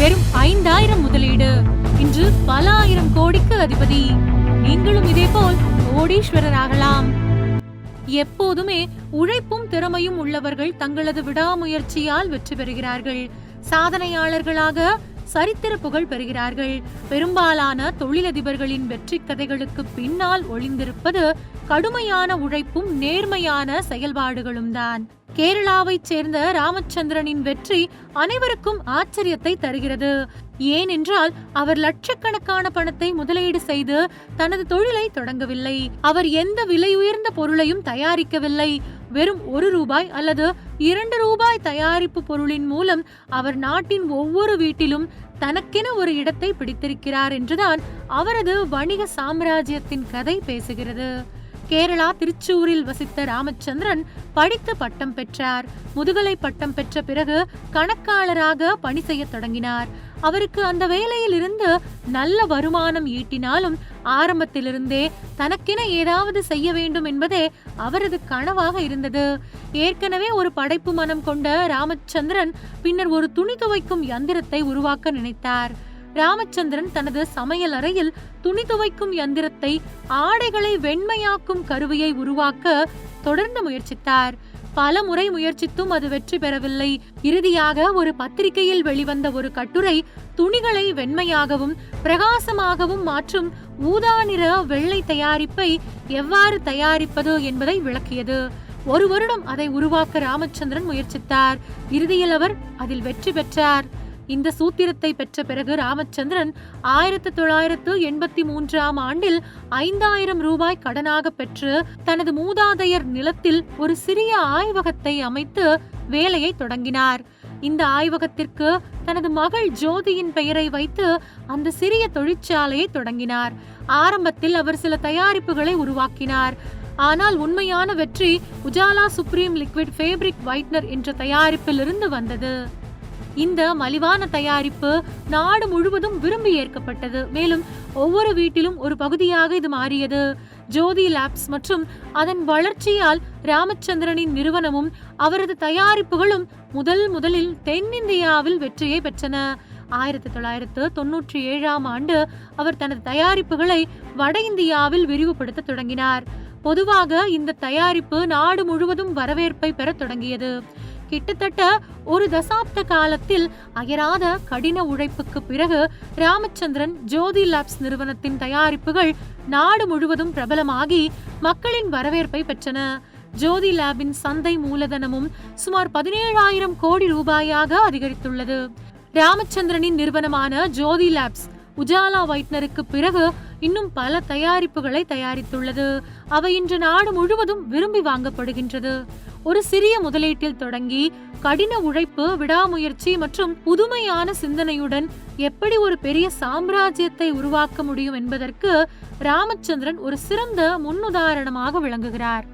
வெறும் 5000 முதலீடு, இன்று பல ஆயிரம் கோடிக்கு அதிபதி. நீங்களும் இதேபோல் கோடீஸ்வரர் ஆகலாம். எப்போதுமே உழைப்பும் திறமையும் உள்ளவர்கள் தங்களது விடாமுயற்சியால் வெற்றி பெறுகிறார்கள். சாதனையாளர்களாக சரித்திர புகழ் பெறுகிறார்கள். பெரும்பாலான தொழிலதிபர்களின் வெற்றி கதைகளுக்கு பின்னால் ஒளிந்திருப்பது கடுமையான உழைப்பும் நேர்மையான செயல்பாடுகளும் தான். கேரளாவைச் சேர்ந்த ராமச்சந்திரனின் வெற்றி அனைவருக்கும் ஆச்சரியத்தை தருகிறது. ஏனென்றால் அவர் லட்சக்கணக்கான பணத்தை முதலீடு செய்து தனது தொழிலை தொடங்கவில்லை. அவர் எந்த விலை உயர்ந்த பொருளையும் தயாரிக்கவில்லை. வெறும் 1 ரூபாய் அல்லது 2 ரூபாய் தயாரிப்பு பொருளின் மூலம் அவர் நாட்டின் ஒவ்வொரு வீட்டிலும் தனக்கென ஒரு இடத்தை பிடித்திருக்கிறார் என்றுதான் அவரது வணிக சாம்ராஜ்யத்தின் கதை பேசுகிறது. கேரளா திருச்சூரில் வசித்த ராமச்சந்திரன் படித்து பட்டம் பெற்றார். முதுகலை பட்டம் பெற்ற பிறகு கணக்காளராக பணி செய்ய தொடங்கினார். அவருக்கு அந்த வேலையில் இருந்து நல்ல வருமானம் ஈட்டினாலும் ஆரம்பத்திலிருந்தே தனக்கென ஏதாவது செய்ய வேண்டும் என்பதே அவரது கனவாக இருந்தது. ஏற்கனவே ஒரு படைப்பு மனம் கொண்ட ராமச்சந்திரன் பின்னர் ஒரு துணி துவைக்கும் யந்திரத்தை உருவாக்க நினைத்தார். ராமச்சந்திரன் தனது சமையல் அறையில் துணி துவைக்கும் யந்திரத்தை, ஆடைகளை வெண்மையாக்கும் கருவியை உருவாக்க தொடர்ந்து முயற்சித்தார். பல முறை முயற்சித்தும் அது வெற்றி பெறவில்லை. இறுதியாக ஒரு பத்திரிகையில் வெளிவந்த ஒரு கட்டுரை துணிகளை வெண்மையாகவும் பிரகாசமாகவும் மாற்றும் ஊதா நிற வெள்ளை தயாரிப்பை எவ்வாறு தயாரிப்பது என்பதை விளக்கியது. 1 வருடம் அதை உருவாக்க ராமச்சந்திரன் முயற்சித்தார். இறுதியில் அவர் அதில் வெற்றி பெற்றார். இந்த சூத்திரத்தை பெற்ற பிறகு ராமச்சந்திரன் 1983ஆம் ஆண்டில் 5000 ரூபாய் கடனாக பெற்று தனது மூதாதையர் நிலத்தில் ஒரு சிறிய ஆய்வகத்தை அமைத்து வேலையை தொடங்கினார். இந்த ஆய்வகத்திற்கு தனது மகள் ஜோதியின் பெயரை வைத்து அந்த சிறிய தொழிற்சாலையை தொடங்கினார். ஆரம்பத்தில் அவர் சில தயாரிப்புகளை உருவாக்கினார். ஆனால் உண்மையான வெற்றி உஜாலா சுப்ரீம் லிக்விட் ஃபேப்ரிக் வைட்னர் என்ற தயாரிப்பில் இருந்து வந்தது. இந்த மலிவான தயாரிப்பு நாடு முழுவதும் விரும்பி ஏற்கப்பட்டது. மேலும் ஒவ்வொரு வீட்டிலும் ஒரு பகுதியாக இது மாறியது. ஜோதி லேப்ஸ் மற்றும் அதன் வளர்ச்சியால் ராமச்சந்திரனின் நிறுவனமும் அவரது தயாரிப்புகளும் முதலில் தென்னிந்தியாவில் வெற்றியை பெற்றன. 1997ஆம் ஆண்டு அவர் தனது தயாரிப்புகளை வட இந்தியாவில் விரிவுபடுத்த தொடங்கினார். பொதுவாக இந்த தயாரிப்பு நாடு முழுவதும் வரவேற்பை பெற தொடங்கியது. கிட்டத்தட்ட ஒரு தசாப்த காலத்தில் அயராத கடின உழைப்புக்கு பிறகு ராமச்சந்திரன் ஜோதி லேப்ஸ் நிறுவனத்தின் தயாரிப்புகள் நாடு முழுவதும் பிரபலமாகி மக்களின் வரவேற்பை பெற்றன. ஜோதி லேபின் சந்தை மூலதனமும் சுமார் 17,000 கோடி ரூபாயாக அதிகரித்துள்ளது. ராமச்சந்திரனின் நிறுவனமான ஜோதி லேப்ஸ் உஜாலா வைட்னருக்கு பிறகு இன்னும் பல தயாரிப்புகளை தயாரித்துள்ளது. அவை இன்று நாடு முழுவதும் விரும்பி வாங்கப்படுகின்றது. ஒரு சிறிய முதலீட்டில் தொடங்கி கடின உழைப்பு, விடாமுயற்சி மற்றும் புதுமையான சிந்தனையுடன் எப்படி ஒரு பெரிய சாம்ராஜ்யத்தை உருவாக்க முடியும் என்பதற்கு ராமச்சந்திரன் ஒரு சிறந்த முன்னுதாரணமாக விளங்குகிறார்.